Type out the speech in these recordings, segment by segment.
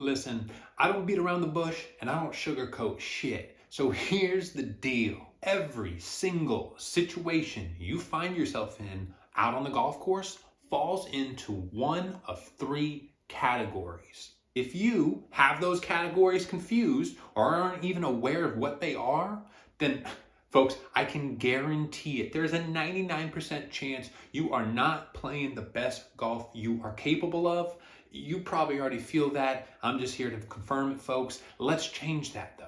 Listen, I don't beat around the bush and I don't sugarcoat shit. So here's the deal. Every single situation you find yourself in out on the golf course falls into one of three categories. If you have those categories confused or aren't even aware of what they are, then folks, I can guarantee it. There's a 99% chance you are not playing the best golf you are capable of. You probably already feel that. I'm just here to confirm it, folks. Let's change that though.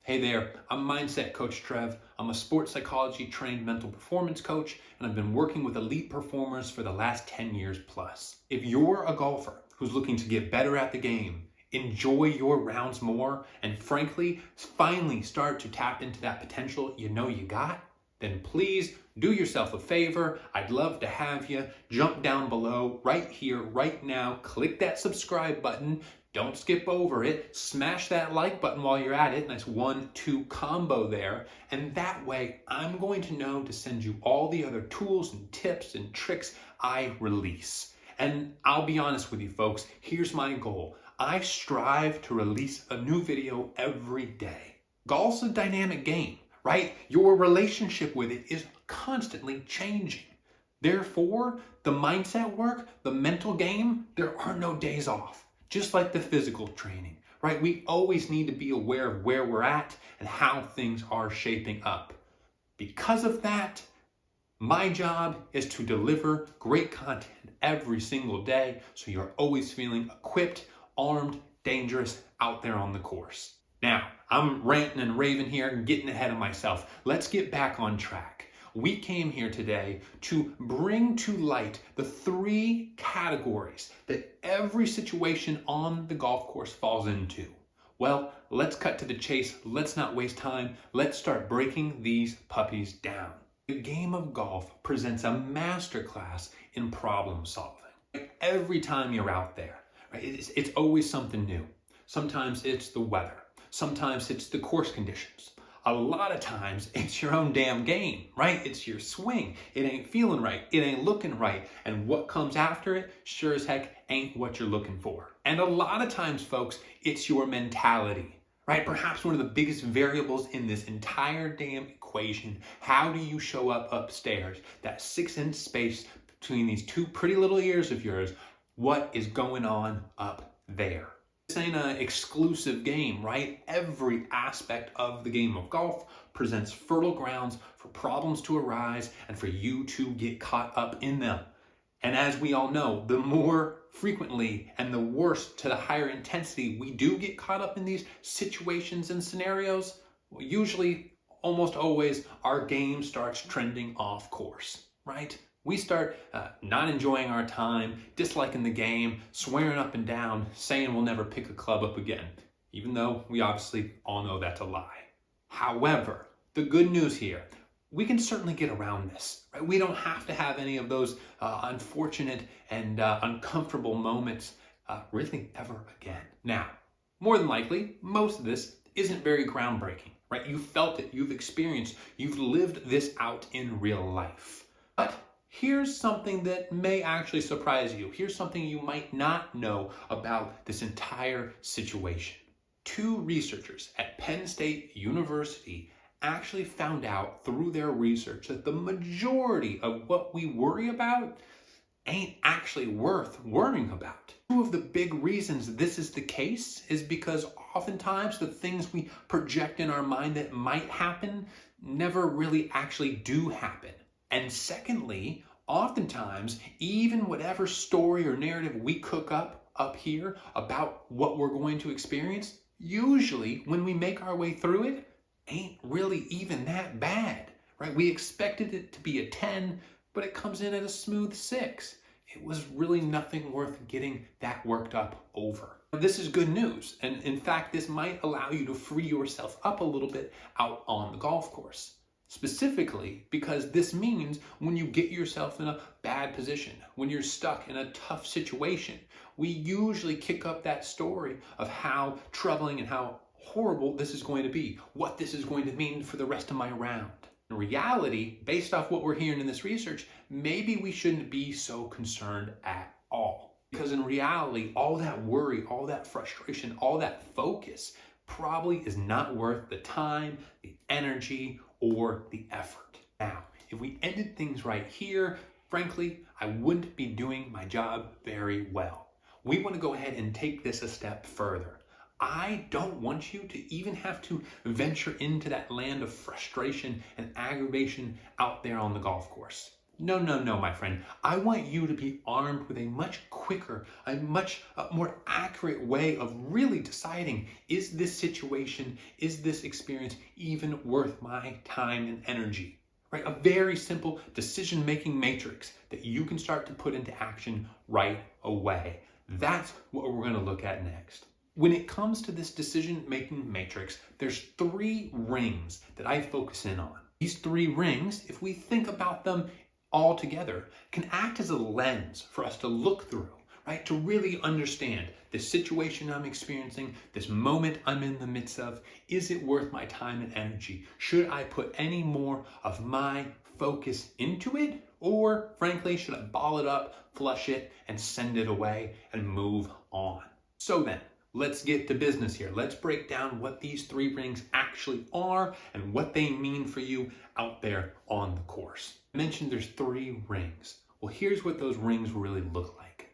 Hey there, I'm Mindset Coach Trev. I'm a sports psychology trained mental performance coach, and I've been working with elite performers for the last 10 years plus. If you're a golfer who's looking to get better at the game, enjoy your rounds more, and frankly, finally start to tap into that potential you know you got, then please do yourself a favor. I'd love to have you jump down below right here, right now. Click that subscribe button. Don't skip over it. Smash that like button while you're at it. Nice 1-2 combo there. And that way, I'm going to know to send you all the other tools and tips and tricks I release. And I'll be honest with you folks, here's my goal. I strive to release a new video every day. Golf's a dynamic game, right? Your relationship with it is constantly changing. Therefore, the mindset work, the mental game, there are no days off. Just like the physical training, right? We always need to be aware of where we're at and how things are shaping up. Because of that, my job is to deliver great content every single day so you're always feeling equipped, armed, dangerous out there on the course. Now, I'm ranting and raving here and getting ahead of myself. Let's get back on track. We came here today to bring to light the three categories that every situation on the golf course falls into. Well, let's cut to the chase. Let's not waste time. Let's start breaking these puppies down. The game of golf presents a masterclass in problem solving. Every time you're out there, right, it's always something new. Sometimes it's the weather. Sometimes it's the course conditions. A lot of times it's your own damn game, right? It's your swing. It ain't feeling right. It ain't looking right. And what comes after it sure as heck ain't what you're looking for. And a lot of times, folks, it's your mentality, right? Perhaps one of the biggest variables in this entire damn equation. How do you show up upstairs? That 6-inch space between these two pretty little ears of yours. What is going on up there? This ain't an exclusive game, right? Every aspect of the game of golf presents fertile grounds for problems to arise and for you to get caught up in them. And as we all know, the more frequently and the worse to the higher intensity we do get caught up in these situations and scenarios, well, usually, almost always, our game starts trending off course, right? We start not enjoying our time, disliking the game, swearing up and down, saying we'll never pick a club up again, even though we obviously all know that's a lie. However, the good news here, we can certainly get around this, right? We don't have to have any of those unfortunate and uncomfortable moments really ever again. Now, more than likely, most of this isn't very groundbreaking, right? You felt it, you've experienced, you've lived this out in real life. But here's something that may actually surprise you. Here's something you might not know about this entire situation. 2 researchers at Penn State University actually found out through their research that the majority of what we worry about ain't actually worth worrying about. 2 of the big reasons this is the case is because oftentimes the things we project in our mind that might happen never really actually do happen. And secondly, oftentimes, even whatever story or narrative we cook up here about what we're going to experience, usually when we make our way through it, ain't really even that bad, right? We expected it to be a 10, but it comes in at a smooth 6. It was really nothing worth getting that worked up over. This is good news, and in fact, this might allow you to free yourself up a little bit out on the golf course. Specifically because this means when you get yourself in a bad position, when you're stuck in a tough situation, we usually kick up that story of how troubling and how horrible this is going to be, what this is going to mean for the rest of my round. In reality, based off what we're hearing in this research, maybe we shouldn't be so concerned at all. Because in reality, all that worry, all that frustration, all that focus probably is not worth the time, the energy, or the effort. Now, if we ended things right here, frankly, I wouldn't be doing my job very well. We want to go ahead and take this a step further. I don't want you to even have to venture into that land of frustration and aggravation out there on the golf course. No, no, no, my friend. I want you to be armed with a much quicker, a much more accurate way of really deciding, is this situation, is this experience even worth my time and energy? Right? A very simple decision-making matrix that you can start to put into action right away. That's what we're going to look at next. When it comes to this decision-making matrix, there's 3 rings that I focus in on. These 3 rings, if we think about them all together, can act as a lens for us to look through, right? To really understand the situation I'm experiencing, this moment I'm in the midst of. Is it worth my time and energy? Should I put any more of my focus into it? Or frankly, should I ball it up, flush it, and send it away and move on? So then, let's get to business here. Let's break down what these 3 rings actually are and what they mean for you out there on the course. I mentioned there's 3 rings. Well, here's what those rings really look like.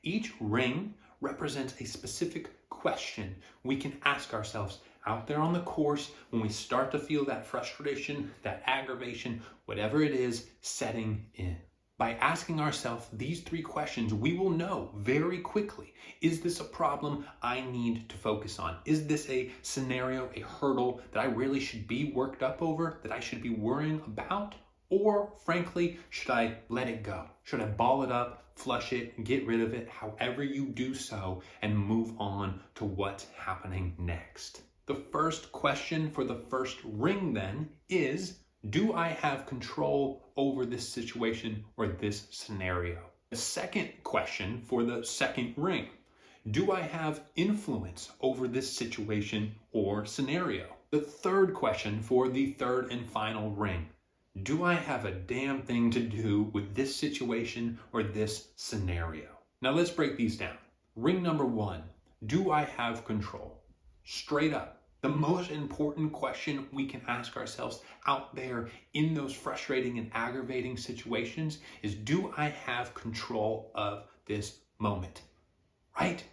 Each ring represents a specific question we can ask ourselves out there on the course when we start to feel that frustration, that aggravation, whatever it is, setting in. By asking ourselves these 3 questions, we will know very quickly, is this a problem I need to focus on? Is this a scenario, a hurdle that I really should be worked up over, that I should be worrying about? Or frankly, should I let it go? Should I ball it up, flush it, get rid of it, however you do so, and move on to what's happening next? The first question for the first ring then is, do I have control over this situation or this scenario? The second question for the second ring, do I have influence over this situation or scenario? The third question for the third and final ring, do I have a damn thing to do with this situation or this scenario? Now let's break these down. Ring number 1, do I have control? Straight up, the most important question we can ask ourselves out there in those frustrating and aggravating situations is, do I have control of this moment? Right?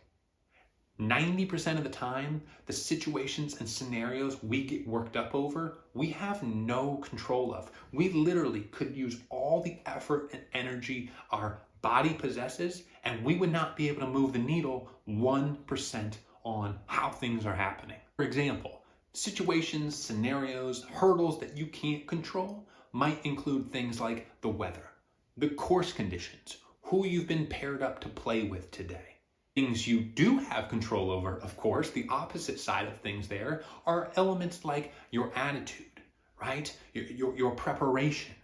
90% of the time, the situations and scenarios we get worked up over, we have no control of. We literally could use all the effort and energy our body possesses, and we would not be able to move the needle 1% on how things are happening. For example, situations, scenarios, hurdles that you can't control might include things like the weather, the course conditions, who you've been paired up to play with today. Things you do have control over, of course, the opposite side of things there are elements like your attitude, right? Your preparation,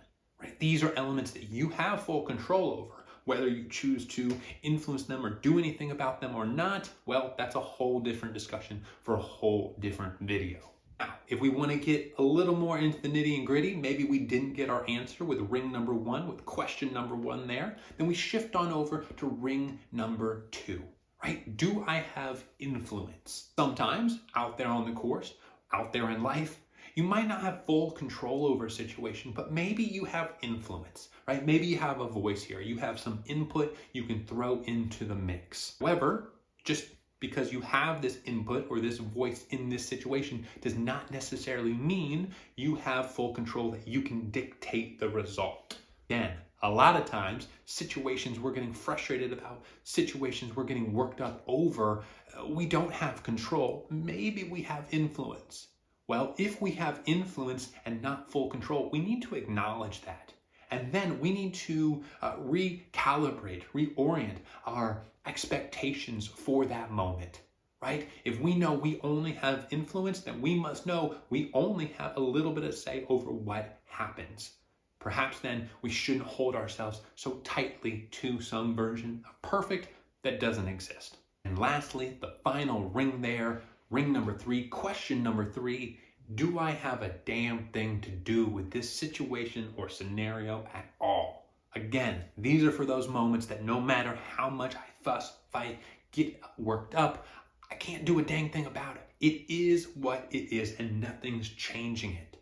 right? These are elements that you have full control over. Whether you choose to influence them or do anything about them or not, well, that's a whole different discussion for a whole different video. Now, if we want to get a little more into the nitty and gritty, maybe we didn't get our answer with ring number 1, with question number 1 there, then we shift on over to ring number 2. Right? Do I have influence? Sometimes out there on the course, out there in life, you might not have full control over a situation, but maybe you have influence, right? Maybe you have a voice here. You have some input you can throw into the mix. However, just because you have this input or this voice in this situation does not necessarily mean you have full control that you can dictate the result. Again, a lot of times, situations we're getting frustrated about, situations we're getting worked up over, we don't have control. Maybe we have influence. Well, if we have influence and not full control, we need to acknowledge that. And then we need to recalibrate, reorient our expectations for that moment, right? If we know we only have influence, then we must know we only have a little bit of say over what happens. Perhaps then we shouldn't hold ourselves so tightly to some version of perfect that doesn't exist. And lastly, the final ring there, ring number 3, question number 3, do I have a damn thing to do with this situation or scenario at all? Again, these are for those moments that no matter how much I fuss, fight, get worked up, I can't do a dang thing about it. It is what it is and nothing's changing it.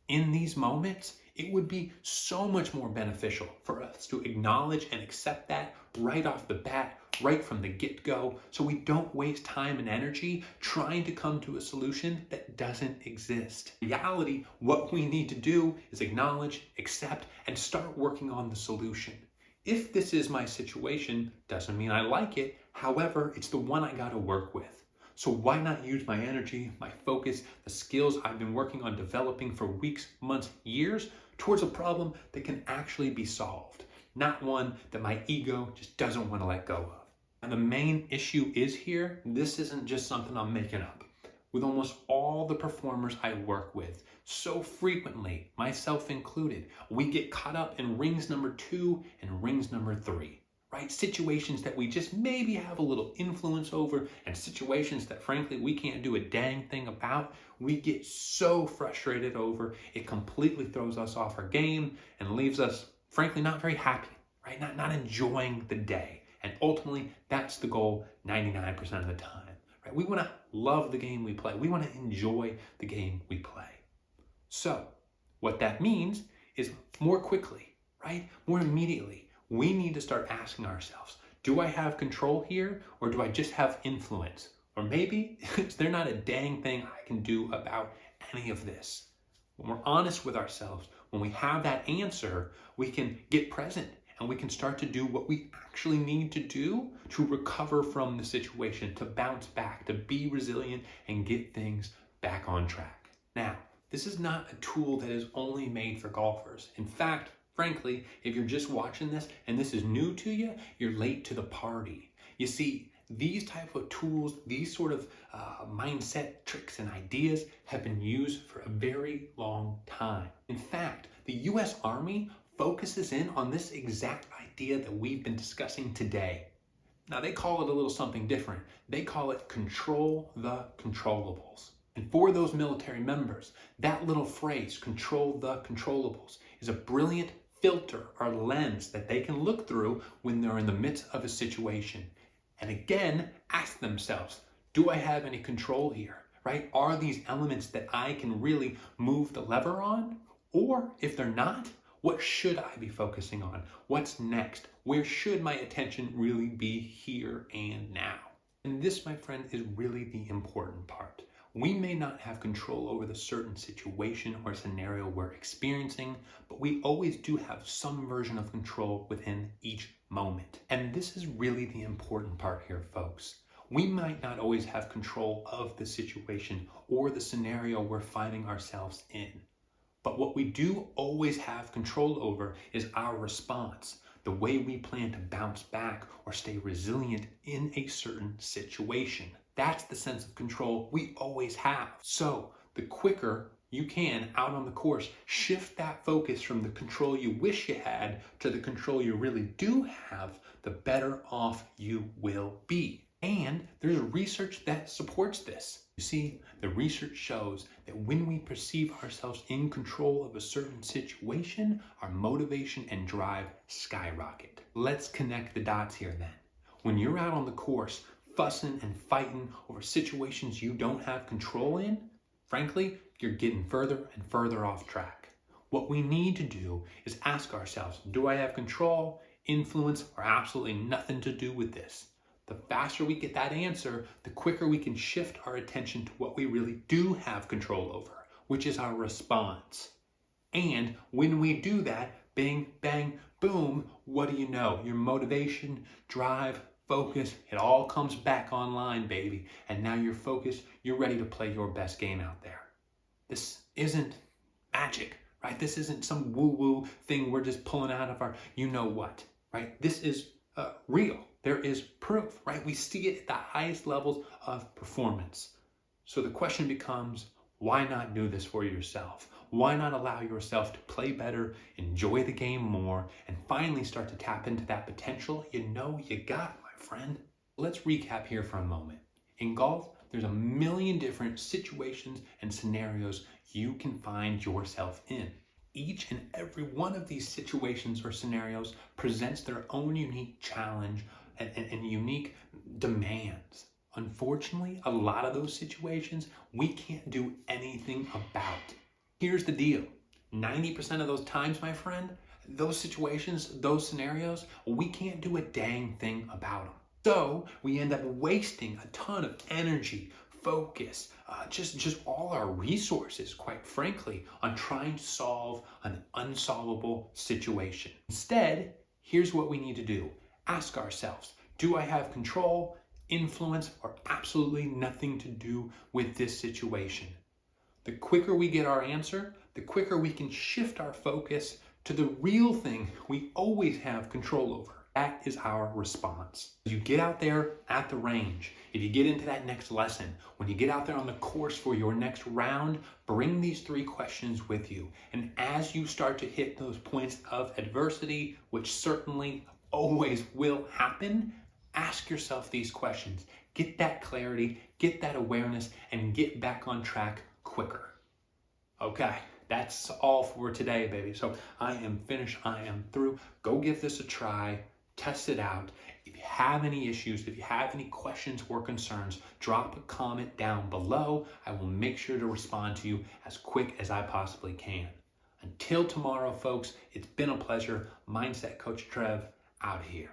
In these moments, it would be so much more beneficial for us to acknowledge and accept that right off the bat, right from the get-go, so we don't waste time and energy trying to come to a solution that doesn't exist. In reality, what we need to do is acknowledge, accept, and start working on the solution. If this is my situation, doesn't mean I like it. However, it's the one I got to work with. So why not use my energy, my focus, the skills I've been working on developing for weeks, months, years towards a problem that can actually be solved, not one that my ego just doesn't want to let go of. And the main issue is here, this isn't just something I'm making up. With almost all the performers I work with, so frequently, myself included, we get caught up in rings number 2 and rings number 3. Right? Situations that we just maybe have a little influence over and situations that frankly we can't do a dang thing about. We get so frustrated over, it completely throws us off our game and leaves us frankly not very happy, right? Not enjoying the day. And ultimately, that's the goal 99% of the time, right? We want to love the game we play. We want to enjoy the game we play. So what that means is more quickly, right? More immediately, we need to start asking ourselves, do I have control here or do I just have influence? Or maybe is there not a dang thing I can do about any of this? When we're honest with ourselves, when we have that answer, we can get present and we can start to do what we actually need to do to recover from the situation, to bounce back, to be resilient and get things back on track. Now, this is not a tool that is only made for golfers. In fact, frankly, if you're just watching this and this is new to you, you're late to the party. You see, these type of tools, these sort of mindset tricks and ideas have been used for a very long time. In fact, the US Army focuses in on this exact idea that we've been discussing today. Now, they call it a little something different. They call it control the controllables. And for those military members, that little phrase, control the controllables, is a brilliant filter or lens that they can look through when they're in the midst of a situation. And again, ask themselves, do I have any control here, right? Are these elements that I can really move the lever on? Or if they're not, what should I be focusing on? What's next? Where should my attention really be here and now? And this, my friend, is really the important part. We may not have control over the certain situation or scenario we're experiencing, but we always do have some version of control within each moment. And this is really the important part here, folks. We might not always have control of the situation or the scenario we're finding ourselves in. But what we do always have control over is our response, the way we plan to bounce back or stay resilient in a certain situation. That's the sense of control we always have. So the quicker you can, out on the course, shift that focus from the control you wish you had to the control you really do have, the better off you will be. And there's research that supports this. You see, the research shows that when we perceive ourselves in control of a certain situation, our motivation and drive skyrocket. Let's connect the dots here then. When you're out on the course, fussing and fighting over situations you don't have control in, frankly, you're getting further and further off track. What we need to do is ask ourselves, do I have control, influence, or absolutely nothing to do with this? The faster we get that answer, the quicker we can shift our attention to what we really do have control over, which is our response. And when we do that, bing, bang, boom, what do you know? Your motivation, drive, focus, it all comes back online, baby. And now you're focused, you're ready to play your best game out there. This isn't magic, right? This isn't some woo-woo thing we're just pulling out of our you-know-what, right? This is real. There is proof, right? We see it at the highest levels of performance. So the question becomes, why not do this for yourself? Why not allow yourself to play better, enjoy the game more, and finally start to tap into that potential you know you got, my friend? Let's recap here for a moment. In golf, there's a million different situations and scenarios you can find yourself in. Each and every one of these situations or scenarios presents their own unique challenge and unique demands. Unfortunately, a lot of those situations we can't do anything about. Here's the deal. 90% of those times, my friend, those situations, those scenarios, we can't do a dang thing about them. So we end up wasting a ton of energy, focus, just all our resources, quite frankly, on trying to solve an unsolvable situation. Instead, here's what we need to do. Ask ourselves, do I have control, influence, or absolutely nothing to do with this situation? The quicker we get our answer, the quicker we can shift our focus to the real thing we always have control over. That is our response. You get out there at the range, if you get into that next lesson, when you get out there on the course for your next round, bring these 3 questions with you. And as you start to hit those points of adversity, which certainly always will happen, ask yourself these questions. Get that clarity, get that awareness, and get back on track quicker. Okay, that's all for today, baby. So I am finished. I am through. Go give this a try. Test it out. If you have any issues, if you have any questions or concerns, drop a comment down below. I will make sure to respond to you as quick as I possibly can. Until tomorrow, folks, it's been a pleasure. Mindset Coach Trev out here.